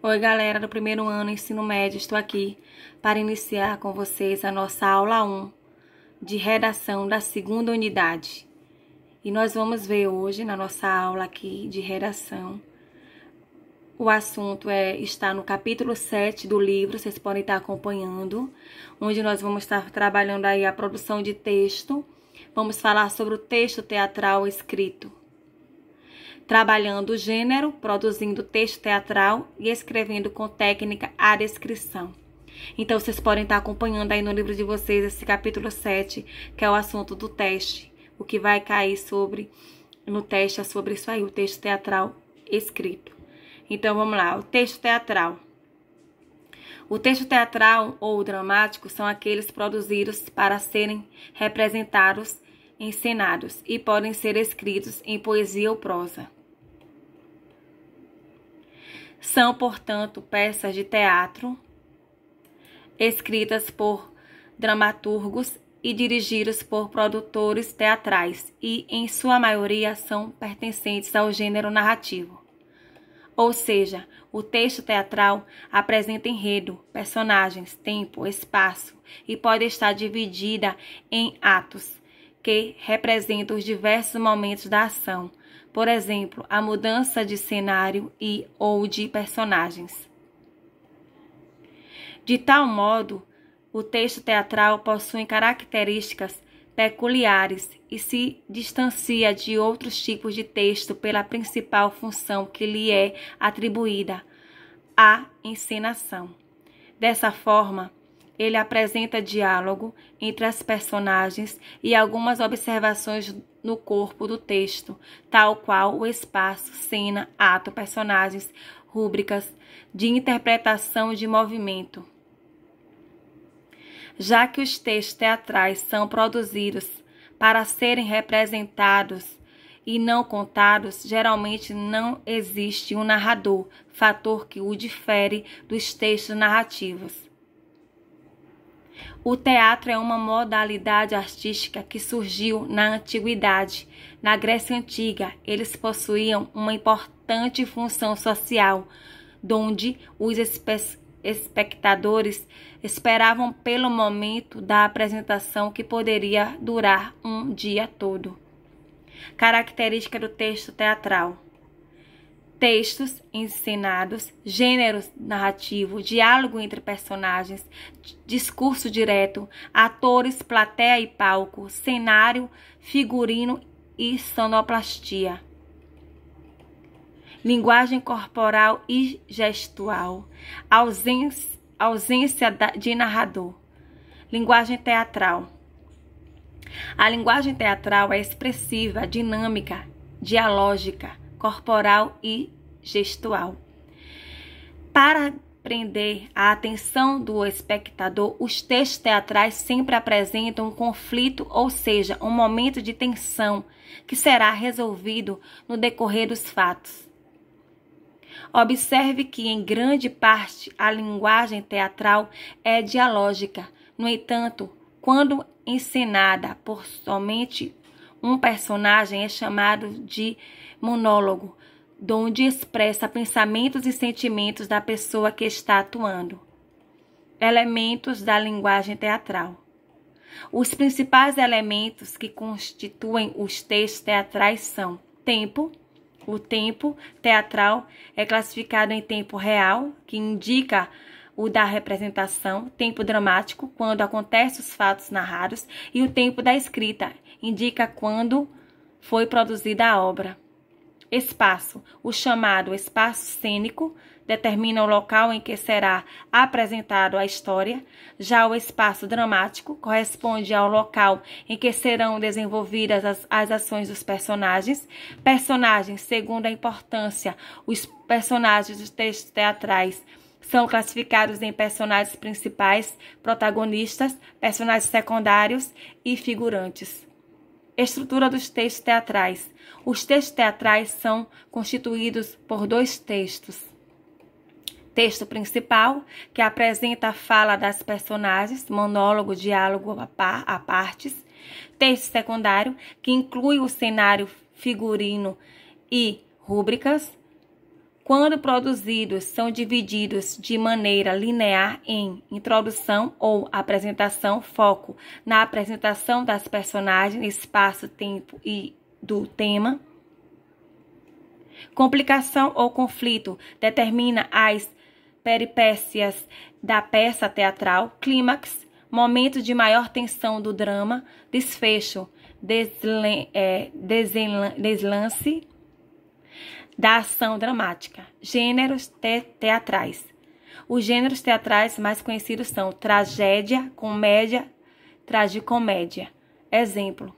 Oi, galera do primeiro ano ensino médio, estou aqui para iniciar com vocês a nossa aula 1 de redação da segunda unidade. E nós vamos ver hoje na nossa aula aqui de redação, o assunto está no capítulo 7 do livro, vocês podem estar acompanhando, onde nós vamos estar trabalhando aí a produção de texto. Vamos falar sobre o texto teatral escrito. Trabalhando o gênero, produzindo texto teatral e escrevendo com técnica a descrição. Então, vocês podem estar acompanhando aí no livro de vocês esse capítulo 7, que é o assunto do teste. O que vai cair no teste é sobre isso aí, o texto teatral escrito. Então, vamos lá, o texto teatral. O texto teatral ou dramático são aqueles produzidos para serem representados em cenários e podem ser escritos em poesia ou prosa. São, portanto, peças de teatro escritas por dramaturgos e dirigidas por produtores teatrais e, em sua maioria, são pertencentes ao gênero narrativo. Ou seja, o texto teatral apresenta enredo, personagens, tempo, espaço e pode estar dividida em atos que representam os diversos momentos da ação. Por exemplo, a mudança de cenário ou de personagens. De tal modo, o texto teatral possui características peculiares e se distancia de outros tipos de texto pela principal função que lhe é atribuída, a encenação. Dessa forma, ele apresenta diálogo entre as personagens e algumas observações no corpo do texto, tal qual o espaço, cena, ato, personagens, rúbricas de interpretação e de movimento. Já que os textos teatrais são produzidos para serem representados e não contados, geralmente não existe um narrador, fator que o difere dos textos narrativos. O teatro é uma modalidade artística que surgiu na antiguidade. Na Grécia Antiga, eles possuíam uma importante função social, onde os espectadores esperavam pelo momento da apresentação que poderia durar um dia todo. Característica do texto teatral: textos encenados, gêneros narrativo, diálogo entre personagens, discurso direto, atores, plateia e palco, cenário, figurino e sonoplastia. Linguagem corporal e gestual, ausência de narrador. Linguagem teatral. A linguagem teatral é expressiva, dinâmica, dialógica, corporal e gestual. Para prender a atenção do espectador, os textos teatrais sempre apresentam um conflito, ou seja, um momento de tensão que será resolvido no decorrer dos fatos. Observe que, em grande parte, a linguagem teatral é dialógica. No entanto, quando encenada por somente um personagem, é chamado de monólogo, onde expressa pensamentos e sentimentos da pessoa que está atuando. Elementos da linguagem teatral. Os principais elementos que constituem os textos teatrais são tempo. O tempo teatral é classificado em tempo real, que indica o da representação, tempo dramático, quando acontecem os fatos narrados, e o tempo da escrita, indica quando foi produzida a obra. Espaço, o chamado espaço cênico, determina o local em que será apresentado a história. Já o espaço dramático corresponde ao local em que serão desenvolvidas as ações dos personagens. Personagens, segundo a importância, os personagens dos textos teatrais são classificados em personagens principais, protagonistas, personagens secundários e figurantes. Estrutura dos textos teatrais. Os textos teatrais são constituídos por dois textos. Texto principal, que apresenta a fala das personagens, monólogo, diálogo a partes. Texto secundário, que inclui o cenário, figurino e rúbricas. Quando produzidos, são divididos de maneira linear em introdução ou apresentação, foco na apresentação das personagens, espaço, tempo e do tema. Complicação ou conflito determina as peripécias da peça teatral. Clímax, momento de maior tensão do drama. Desfecho, deslance da ação dramática. Gêneros teatrais. Os gêneros teatrais mais conhecidos são tragédia, comédia, tragicomédia. Exemplo: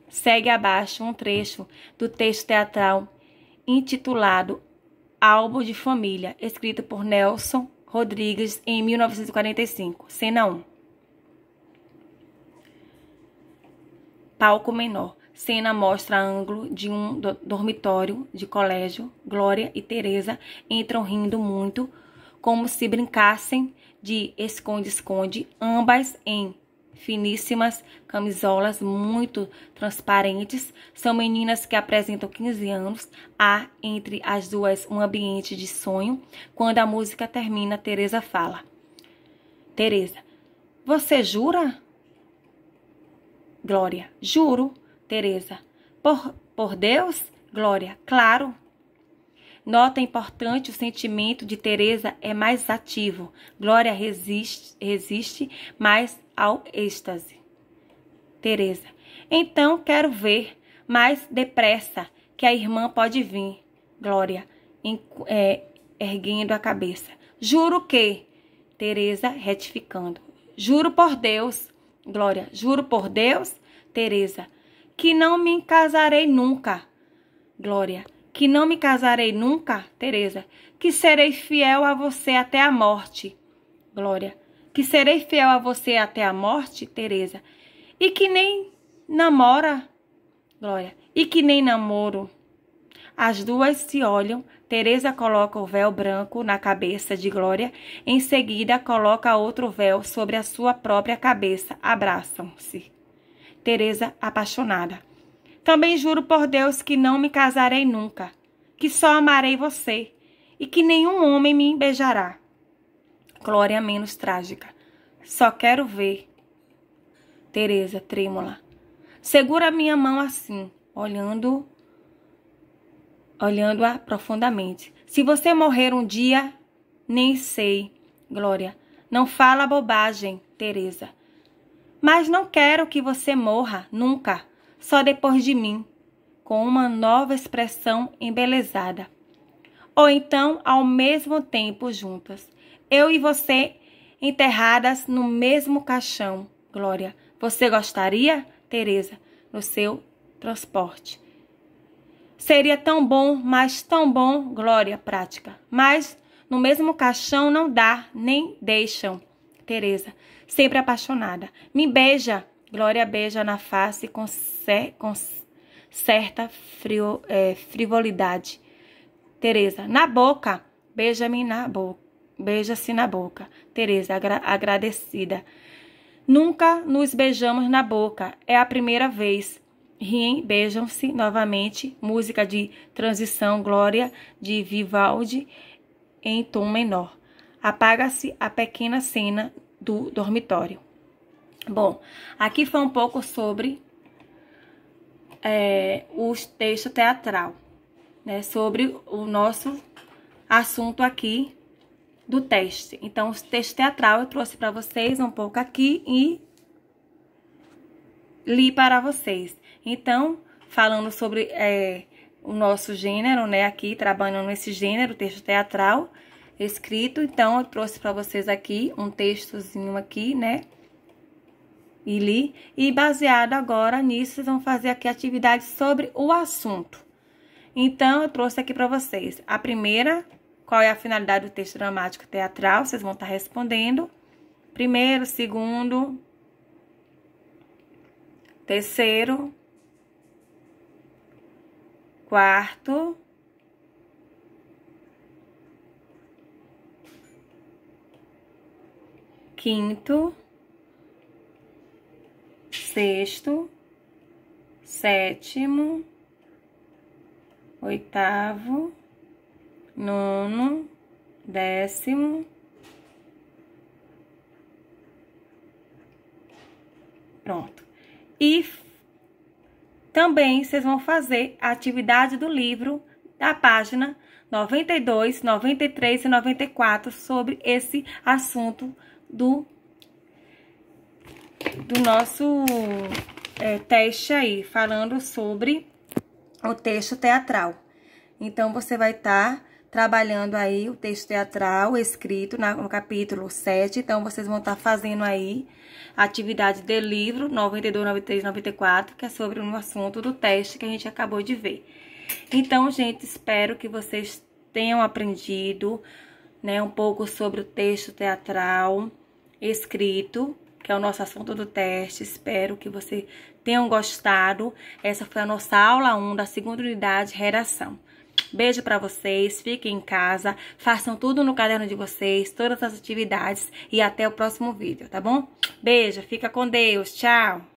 segue abaixo um trecho do texto teatral intitulado Álbum de Família, escrito por Nelson Rodrigues em 1945. Cena 1. Palco menor. Cena mostra ângulo de um dormitório de colégio. Glória e Teresa entram rindo muito, como se brincassem de esconde-esconde, ambas em finíssimas camisolas muito transparentes. São meninas que apresentam 15 anos. Há entre as duas um ambiente de sonho. Quando a música termina, Teresa fala: Teresa, você jura? Glória: juro. Teresa: por Deus? Glória: claro. Nota importante: o sentimento de Teresa é mais ativo. Glória resiste mais ao êxtase. Teresa: então quero ver mais depressa, que a irmã pode vir. Glória, erguendo a cabeça: juro que. Teresa retificando: juro por Deus. Glória: juro por Deus. Teresa: que não me casarei nunca. Glória: que não me casarei nunca. Teresa: que serei fiel a você até a morte. Glória: que serei fiel a você até a morte. Teresa: e que nem namora. Glória: e que nem namoro. As duas se olham. Teresa coloca o véu branco na cabeça de Glória. Em seguida, coloca outro véu sobre a sua própria cabeça. Abraçam-se. Teresa apaixonada: também juro por Deus que não me casarei nunca, que só amarei você e que nenhum homem me beijará. Glória menos trágica: só quero ver. Teresa trêmula: segura minha mão assim, olhando-a profundamente. Se você morrer um dia, nem sei. Glória: não fala bobagem. Teresa: mas não quero que você morra nunca, só depois de mim, com uma nova expressão embelezada. Ou então, ao mesmo tempo, juntas, eu e você enterradas no mesmo caixão. Glória: você gostaria? Teresa: no seu transporte. Seria tão bom, mas tão bom. Glória prática: mas no mesmo caixão não dá, nem deixam. Teresa, sempre apaixonada: me beija. Glória beija na face com certa frivolidade. Teresa: na boca. Beija-me na boca. Beija-se na boca. Teresa, agradecida: nunca nos beijamos na boca. É a primeira vez. Riem, beijam-se novamente. Música de transição. Glória de Vivaldi em tom menor. Apaga-se a pequena cena do dormitório. Bom, aqui foi um pouco sobre o texto teatral, né? Sobre o nosso assunto aqui do teste. Então, o texto teatral eu trouxe para vocês um pouco aqui e li para vocês. Então, falando sobre o nosso gênero, né? Aqui, trabalhando nesse gênero, texto teatral escrito. Então, eu trouxe para vocês aqui um textozinho aqui, né? E li. E baseado agora nisso, vocês vão fazer aqui atividades sobre o assunto. Então, eu trouxe aqui para vocês a primeira: qual é a finalidade do texto dramático teatral? Vocês vão estar respondendo. Primeiro, segundo, terceiro, quarto, quinto, sexto, sétimo, oitavo, nono, décimo. Pronto. E também vocês vão fazer a atividade do livro da página 92, 93 e 94 sobre esse assunto do nosso teste aí, falando sobre o texto teatral. Então, você vai estar trabalhando aí o texto teatral escrito no capítulo 7. Então, vocês vão estar fazendo aí a atividade do livro 92, 93, 94, que é sobre o assunto do teste que a gente acabou de ver. Então, gente, espero que vocês tenham aprendido, né, um pouco sobre o texto teatral escrito, que é o nosso assunto do teste. Espero que vocês tenham gostado. Essa foi a nossa aula 1 da segunda unidade, redação. Beijo pra vocês, fiquem em casa, façam tudo no caderno de vocês, todas as atividades, e até o próximo vídeo, tá bom? Beijo, fica com Deus, tchau!